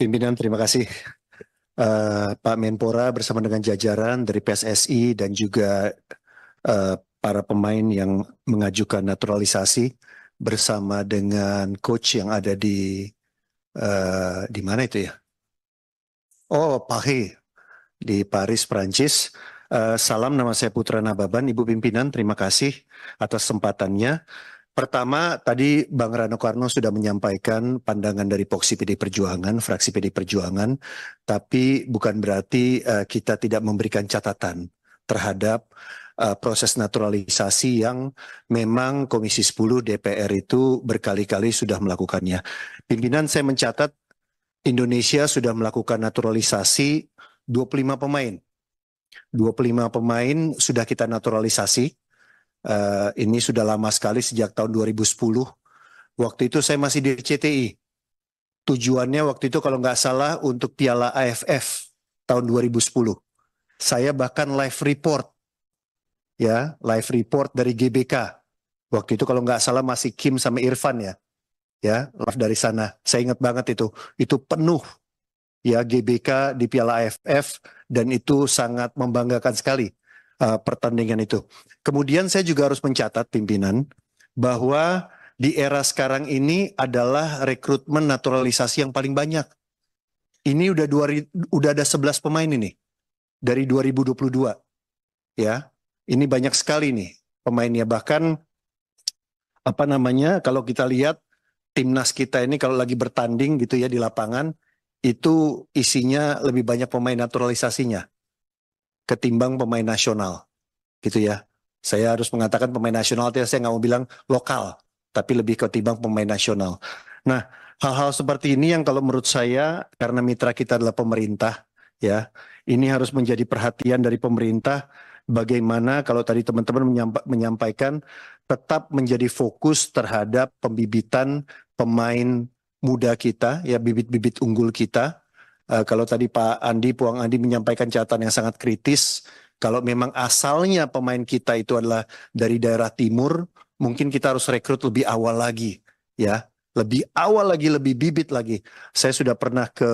Pimpinan, terima kasih. Pak Menpora bersama dengan jajaran dari PSSI dan juga para pemain yang mengajukan naturalisasi bersama dengan coach yang ada di mana itu ya? Oh, Paris di Paris, Prancis. Salam, nama saya Putra Nababan. Ibu Pimpinan, terima kasih atas kesempatannya. Pertama, tadi Bang Rano Karno sudah menyampaikan pandangan dari Poksi PD Perjuangan, fraksi PD Perjuangan, tapi bukan berarti kita tidak memberikan catatan terhadap proses naturalisasi yang memang Komisi 10 DPR itu berkali-kali sudah melakukannya. Pimpinan, saya mencatat Indonesia sudah melakukan naturalisasi 25 pemain. 25 pemain sudah kita naturalisasi. Ini sudah lama sekali sejak tahun 2010. Waktu itu saya masih di RCTI. Tujuannya waktu itu kalau nggak salah untuk Piala AFF tahun 2010. Saya bahkan live report dari GBK. Waktu itu kalau nggak salah masih Kim sama Irfan ya live dari sana. Saya ingat banget itu penuh ya GBK di Piala AFF dan itu sangat membanggakan sekali. Pertandingan itu. Kemudian saya juga harus mencatat pimpinan bahwa di era sekarang ini adalah rekrutmen naturalisasi yang paling banyak. Ini udah ada 11 pemain ini dari 2022 ya. Ini banyak sekali nih pemainnya, bahkan kalau kita lihat timnas kita ini kalau lagi bertanding gitu ya di lapangan itu isinya lebih banyak pemain naturalisasinya ketimbang pemain nasional, gitu ya. Saya harus mengatakan pemain nasional, saya nggak mau bilang lokal, tapi lebih ketimbang pemain nasional. Nah, hal-hal seperti ini yang kalau menurut saya, karena mitra kita adalah pemerintah, ya, ini harus menjadi perhatian dari pemerintah. Bagaimana kalau tadi teman-teman menyampaikan tetap menjadi fokus terhadap pembibitan pemain muda kita, ya bibit-bibit unggul kita. Kalau tadi Puang Andi menyampaikan catatan yang sangat kritis, kalau memang asalnya pemain kita itu adalah dari daerah timur, mungkin kita harus rekrut lebih awal lagi, ya, lebih awal lagi, lebih bibit lagi. Saya sudah pernah ke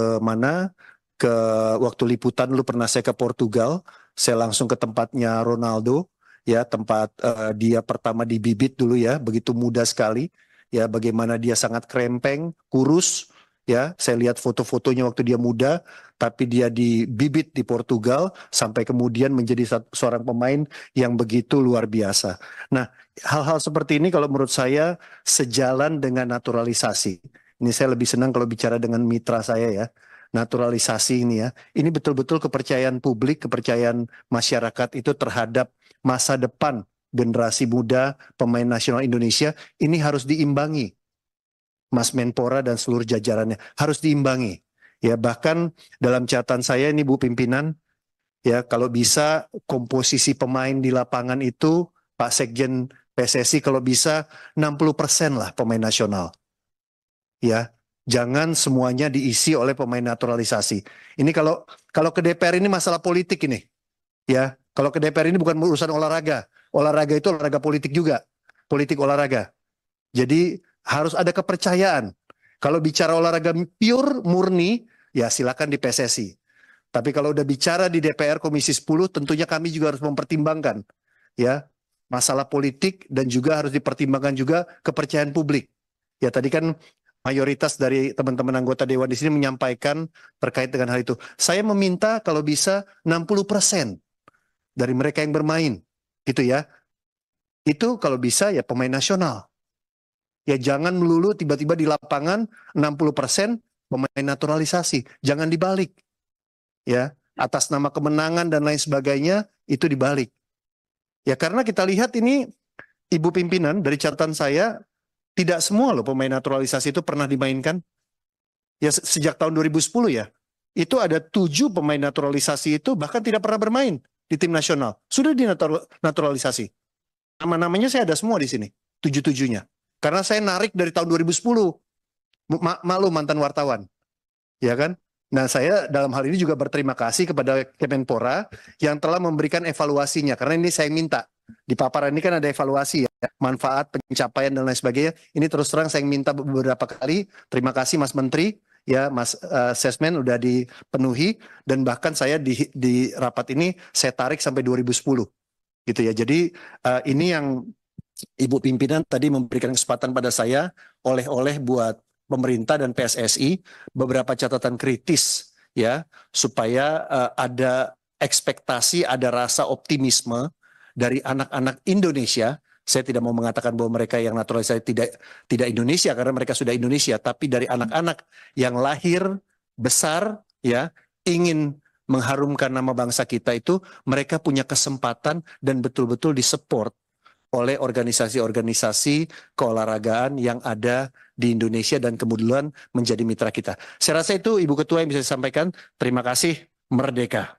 waktu liputan dulu pernah saya ke Portugal, saya langsung ke tempatnya Ronaldo, ya tempat dia pertama dibibit dulu ya, begitu muda sekali, ya bagaimana dia sangat krempeng, kurus. Ya, saya lihat foto-fotonya waktu dia muda, tapi dia dibibit di Portugal sampai kemudian menjadi seorang pemain yang begitu luar biasa. Nah, hal-hal seperti ini kalau menurut saya sejalan dengan naturalisasi. Ini saya lebih senang kalau bicara dengan mitra saya ya. Naturalisasi ini ya, ini betul-betul kepercayaan publik, kepercayaan masyarakat itu terhadap masa depan generasi muda pemain nasional Indonesia ini harus diimbangi. Mas Menpora dan seluruh jajarannya harus diimbangi. Ya, bahkan dalam catatan saya ini Bu Pimpinan, ya kalau bisa komposisi pemain di lapangan itu Pak Sekjen PSSI kalau bisa 60% lah pemain nasional. Ya, jangan semuanya diisi oleh pemain naturalisasi. Ini kalau ke DPR ini masalah politik ini. Ya, kalau ke DPR ini bukan urusan olahraga. Olahraga itu olahraga politik juga. Politik olahraga. Jadi harus ada kepercayaan. Kalau bicara olahraga pure, murni, ya silakan di PSSI. Tapi kalau udah bicara di DPR Komisi 10, tentunya kami juga harus mempertimbangkan ya masalah politik dan juga harus dipertimbangkan juga kepercayaan publik. Ya tadi kan mayoritas dari teman-teman anggota Dewan di sini menyampaikan terkait dengan hal itu. Saya meminta kalau bisa 60% dari mereka yang bermain, gitu ya. Itu kalau bisa ya pemain nasional. Ya jangan melulu tiba-tiba di lapangan 60% pemain naturalisasi. Jangan dibalik. Ya, atas nama kemenangan dan lain sebagainya itu dibalik. Ya karena kita lihat ini Ibu Pimpinan dari catatan saya tidak semua loh pemain naturalisasi itu pernah dimainkan. Ya sejak tahun 2010 ya. Itu ada 7 pemain naturalisasi itu bahkan tidak pernah bermain di tim nasional. Sudah dinaturalisasi. Nama-namanya saya ada semua di sini. 7-7-nya. Karena saya narik dari tahun 2010. Malu mantan wartawan. Ya kan? Nah saya dalam hal ini juga berterima kasih kepada Kemenpora yang telah memberikan evaluasinya. Karena ini saya minta. Di paparan ini kan ada evaluasi ya. Manfaat, pencapaian dan lain sebagainya. Ini terus terang saya minta beberapa kali. Terima kasih Mas Menteri. ya Mas Sesmen udah dipenuhi, dan bahkan saya di rapat ini saya tarik sampai 2010 gitu ya. Jadi ini yang Ibu pimpinan tadi memberikan kesempatan pada saya oleh-oleh buat pemerintah dan PSSI beberapa catatan kritis ya, supaya ada ekspektasi, ada rasa optimisme dari anak-anak Indonesia. Saya tidak mau mengatakan bahwa mereka yang naturalisasi tidak Indonesia karena mereka sudah Indonesia, tapi dari anak-anak yang lahir besar ya, ingin mengharumkan nama bangsa kita itu, mereka punya kesempatan dan betul-betul disupport oleh organisasi-organisasi keolahragaan yang ada di Indonesia dan kemudian menjadi mitra kita. Saya rasa itu Ibu Ketua yang bisa disampaikan. Terima kasih. Merdeka.